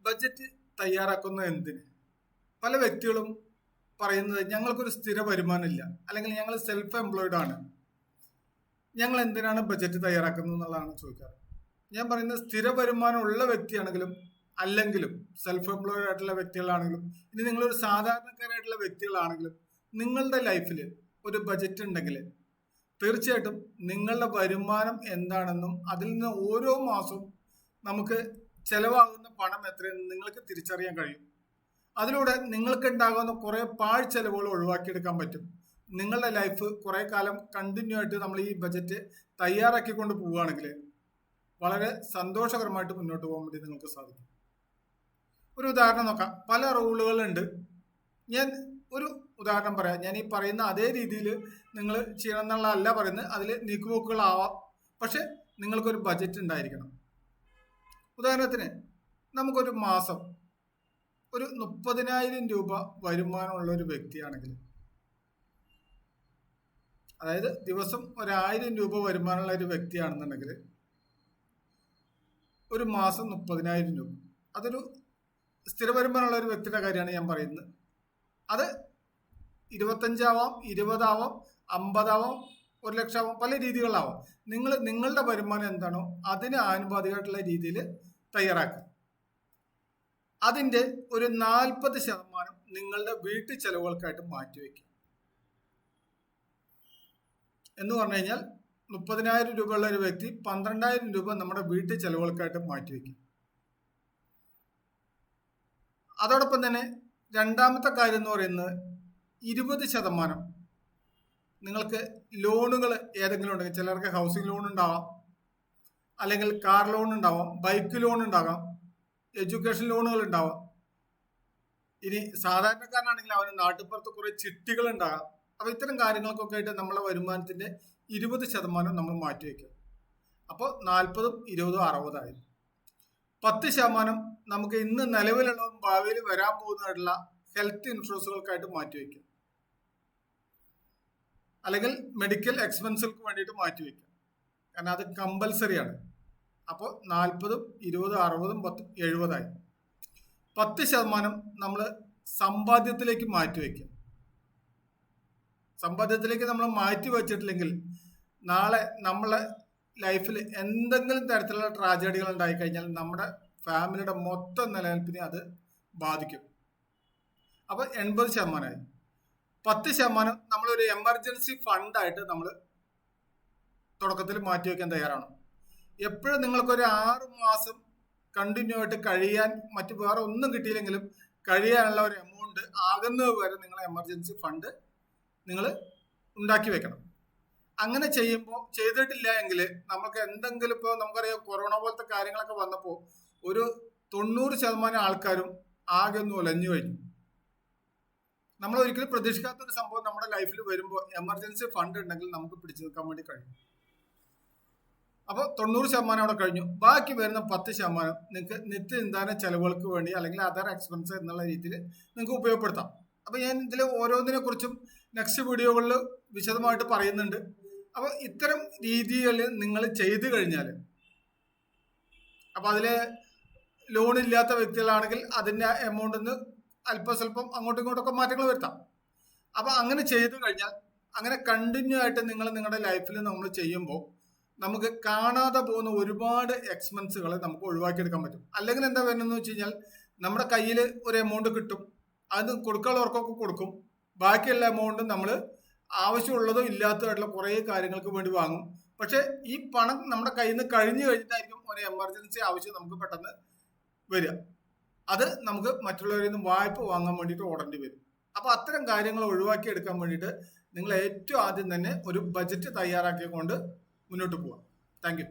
Budget തയ്യാറാക്കുന്നത് എന്തിന്? പല വ്യക്തികളും പറയുന്നത് ഞങ്ങൾക്കൊരു സ്ഥിര വരുമാനമില്ല, അല്ലെങ്കിൽ ഞങ്ങൾ സെൽഫ് എംപ്ലോയിഡ് ആണ്, ഞങ്ങൾ എന്തിനാണ് ബഡ്ജറ്റ് തയ്യാറാക്കുന്നത് എന്നുള്ളതാണ് ചോദിക്കാറ്. ഞാൻ പറയുന്നത് സ്ഥിര വരുമാനം ഉള്ള വ്യക്തിയാണെങ്കിലും അല്ലെങ്കിലും സെൽഫ് എംപ്ലോയിഡ് ആയിട്ടുള്ള വ്യക്തികളാണെങ്കിലും ഇനി നിങ്ങളൊരു സാധാരണക്കാരായിട്ടുള്ള വ്യക്തികളാണെങ്കിലും നിങ്ങളുടെ ലൈഫിൽ ഒരു ബഡ്ജറ്റ് ഉണ്ടെങ്കിൽ തീർച്ചയായിട്ടും നിങ്ങളുടെ വരുമാനം എന്താണെന്നും അതിൽ നിന്ന് ഓരോ മാസവും നമുക്ക് ചെലവാകുന്ന പണം എത്രയെന്ന് നിങ്ങൾക്ക് തിരിച്ചറിയാൻ കഴിയും. അതിലൂടെ നിങ്ങൾക്ക് ഉണ്ടാകുന്ന കുറെ പാഴ്ചെലവുകൾ ഒഴിവാക്കിയെടുക്കാൻ പറ്റും. നിങ്ങളുടെ ലൈഫ് കുറെ കാലം കണ്ടിന്യൂ ആയിട്ട് നമ്മൾ ഈ ബജറ്റ് തയ്യാറാക്കിക്കൊണ്ട് പോവുകയാണെങ്കിൽ വളരെ സന്തോഷകരമായിട്ട് മുന്നോട്ട് പോകാൻ വേണ്ടി നിങ്ങൾക്ക് സാധിക്കും. ഒരു ഉദാഹരണം നോക്കാം. പല റൂളുകളുണ്ട്. ഞാൻ ഒരു ഉദാഹരണം പറയാം. ഞാൻ ഈ പറയുന്ന അതേ രീതിയിൽ നിങ്ങൾ ചെയ്യണം എന്നുള്ളതല്ല പറയുന്നത്, അതിൽ നീക്കുപോക്കുകളാവാം. പക്ഷെ നിങ്ങൾക്കൊരു ബജറ്റ് ഉണ്ടായിരിക്കണം. ഉദാഹരണത്തിന് നമുക്കൊരു മാസം ഒരു 30,000 രൂപ വരുമാനമുള്ള ഒരു വ്യക്തിയാണെങ്കിൽ, അതായത് ദിവസം 1,000 രൂപ വരുമാനമുള്ള ഒരു വ്യക്തിയാണെന്നുണ്ടെങ്കിൽ ഒരു മാസം 30,000 രൂപ. അതൊരു സ്ഥിര വരുമാനമുള്ള ഒരു വ്യക്തിയുടെ കാര്യമാണ് ഞാൻ പറയുന്നത്. അത് 25 ആവാം, 20 ആവാം, 50 ആവാം, 1 ലക്ഷം ആവാം, പല രീതികളാവാം. നിങ്ങളുടെ വരുമാനം എന്താണോ അതിന് ആനുപാതികമായിട്ടുള്ള രീതിയിൽ തയ്യാറാക്കുക. അതിന്റെ ഒരു 40% നിങ്ങളുടെ വീട്ടു ചെലവുകൾക്കായിട്ട് മാറ്റിവെക്കുക. എന്ന് പറഞ്ഞു കഴിഞ്ഞാൽ 30,000 രൂപ ഉള്ള ഒരു വ്യക്തി 12,000 രൂപ നമ്മുടെ വീട്ടു ചെലവുകൾക്കായിട്ട് മാറ്റിവെക്കും. അതോടൊപ്പം തന്നെ രണ്ടാമത്തെ കാര്യം എന്ന് പറയുന്നത് 20% നിങ്ങൾക്ക് ലോണുകൾ ഏതെങ്കിലും ഉണ്ടെങ്കിൽ, ചിലർക്ക് ഹൗസിംഗ് ലോൺ ഉണ്ടാവാം, അല്ലെങ്കിൽ കാർ ലോൺ ഉണ്ടാവാം, ബൈക്ക് ലോൺ ഉണ്ടാകാം, എഡ്യൂക്കേഷൻ ലോണുകൾ ഉണ്ടാവാം. ഇനി സാധാരണക്കാരനാണെങ്കിൽ അവന് നാട്ടുപുറത്ത് കുറെ ചിട്ടികൾ ഉണ്ടാകാം. അപ്പൊ ഇത്തരം കാര്യങ്ങൾക്കൊക്കെ ആയിട്ട് നമ്മളെ വരുമാനത്തിന്റെ 20% നമ്മൾ മാറ്റിവെക്കും. അപ്പോൾ 40, 20, 60 ആയി. 10% നമുക്ക് ഇന്ന് നിലവിലുള്ള ഭാവിയിൽ വരാൻ പോകുന്നതായിട്ടുള്ള ഹെൽത്ത് ഇൻഷുറൻസുകൾക്കായിട്ട് മാറ്റിവെക്കും, അല്ലെങ്കിൽ മെഡിക്കൽ എക്സ്പെൻസുകൾക്ക് വേണ്ടിയിട്ട് മാറ്റിവെക്കും. കാരണം അത് കമ്പൽസറിയാണ്. അപ്പോൾ 40, 20, 60, 10, 70 ആയി. 10% നമ്മൾ സമ്പാദ്യത്തിലേക്ക് മാറ്റിവെക്കും. സമ്പാദ്യത്തിലേക്ക് നമ്മൾ മാറ്റി വെച്ചിട്ടില്ലെങ്കിൽ നാളെ നമ്മളെ ലൈഫിൽ എന്തെങ്കിലും തരത്തിലുള്ള ട്രാജഡികൾ ഉണ്ടായിക്കഴിഞ്ഞാൽ നമ്മുടെ ഫാമിലിയുടെ മൊത്തം നിലനിൽപ്പിനെ അത് ബാധിക്കും. അപ്പൊ 80% ആയി. 10% നമ്മളൊരു എമർജൻസി ഫണ്ടായിട്ട് നമ്മൾ തുടക്കത്തിൽ മാറ്റിവെക്കാൻ തയ്യാറാണ്. എപ്പോഴും നിങ്ങൾക്കൊരു 6 മാസം കണ്ടിന്യൂ ആയിട്ട് കഴിയാൻ, മറ്റു വേറെ ഒന്നും കിട്ടിയില്ലെങ്കിലും കഴിയാനുള്ള ഒരു എമൗണ്ട് ആകുന്നത് വരെ നിങ്ങൾ എമർജൻസി ഫണ്ട് നിങ്ങൾ ഉണ്ടാക്കി വെക്കണം. അങ്ങനെ ചെയ്തിട്ടില്ല എങ്കിൽ നമുക്ക് എന്തെങ്കിലും, ഇപ്പോൾ നമുക്കറിയാം കൊറോണ പോലത്തെ കാര്യങ്ങളൊക്കെ വന്നപ്പോൾ ഒരു 90% ആൾക്കാരും ആകെ ഒന്ന് ഉലഞ്ഞു കഴിഞ്ഞു. നമ്മൾ ഒരിക്കലും പ്രതീക്ഷിക്കാത്തൊരു സംഭവം നമ്മുടെ ലൈഫിൽ വരുമ്പോൾ എമർജൻസി ഫണ്ട് ഉണ്ടെങ്കിൽ നമുക്ക് പിടിച്ചു നിൽക്കാൻ വേണ്ടി കഴിയും. അപ്പോൾ 90% അവിടെ കഴിഞ്ഞു. ബാക്കി വരുന്ന 10% നിങ്ങൾക്ക് നിത്യനിദാന ചെലവുകൾക്ക് വേണ്ടി അല്ലെങ്കിൽ അതർ എക്സ്പെൻസ് എന്നുള്ള രീതിയിൽ നിങ്ങൾക്ക് ഉപയോഗപ്പെടുത്താം. അപ്പോൾ ഞാൻ ഇതിൽ ഓരോന്നിനെ കുറിച്ചും നെക്സ്റ്റ് വീഡിയോകളിൽ വിശദമായിട്ട് പറയുന്നുണ്ട്. അപ്പോൾ ഇത്തരം രീതികൾ നിങ്ങൾ ചെയ്തു കഴിഞ്ഞാൽ, അപ്പോൾ അതിൽ ലോൺ ഇല്ലാത്ത വ്യക്തികളാണെങ്കിൽ അതിൻ്റെ എമൗണ്ടിൽ നിന്ന് അല്പസ്വല്പം അങ്ങോട്ടും ഇങ്ങോട്ടൊക്കെ മാറ്റങ്ങൾ വരുത്താം. അപ്പോൾ അങ്ങനെ ചെയ്തു കഴിഞ്ഞാൽ, അങ്ങനെ കണ്ടിന്യൂ ആയിട്ട് നിങ്ങൾ നിങ്ങളുടെ ലൈഫിൽ നമ്മൾ ചെയ്യുമ്പോൾ നമുക്ക് കാണാതെ പോകുന്ന ഒരുപാട് എക്സ്പെൻസുകൾ നമുക്ക് ഒഴിവാക്കിയെടുക്കാൻ പറ്റും. അല്ലെങ്കിൽ എന്താ വരുന്നതെന്ന് വെച്ച് കഴിഞ്ഞാൽ നമ്മുടെ കയ്യിൽ ഒരു എമൗണ്ട് കിട്ടും, അത് കൊടുക്കാനുള്ളവർക്കൊക്കെ കൊടുക്കും. ബാക്കിയുള്ള എമൗണ്ട് നമ്മൾ ആവശ്യമുള്ളതോ ഇല്ലാത്തതായിട്ടുള്ള കുറേ കാര്യങ്ങൾക്ക് വേണ്ടി വാങ്ങും. പക്ഷെ ഈ പണം നമ്മുടെ കയ്യിൽ നിന്ന് കഴിഞ്ഞു കഴിഞ്ഞിട്ടായിരിക്കും ഒരു എമർജൻസി ആവശ്യം നമുക്ക് പെട്ടെന്ന് വരിക. അത് നമുക്ക് മറ്റുള്ളവരിൽ നിന്ന് വായ്പ വാങ്ങാൻ വേണ്ടിയിട്ട് ഓടേണ്ടി വരും. അപ്പോൾ അത്തരം കാര്യങ്ങൾ ഒഴിവാക്കി എടുക്കാൻ വേണ്ടിയിട്ട് നിങ്ങൾ ഏറ്റവും ആദ്യം തന്നെ ഒരു ബജറ്റ് തയ്യാറാക്കിക്കൊണ്ട് മുന്നോട്ട് പോവാം. Thank you.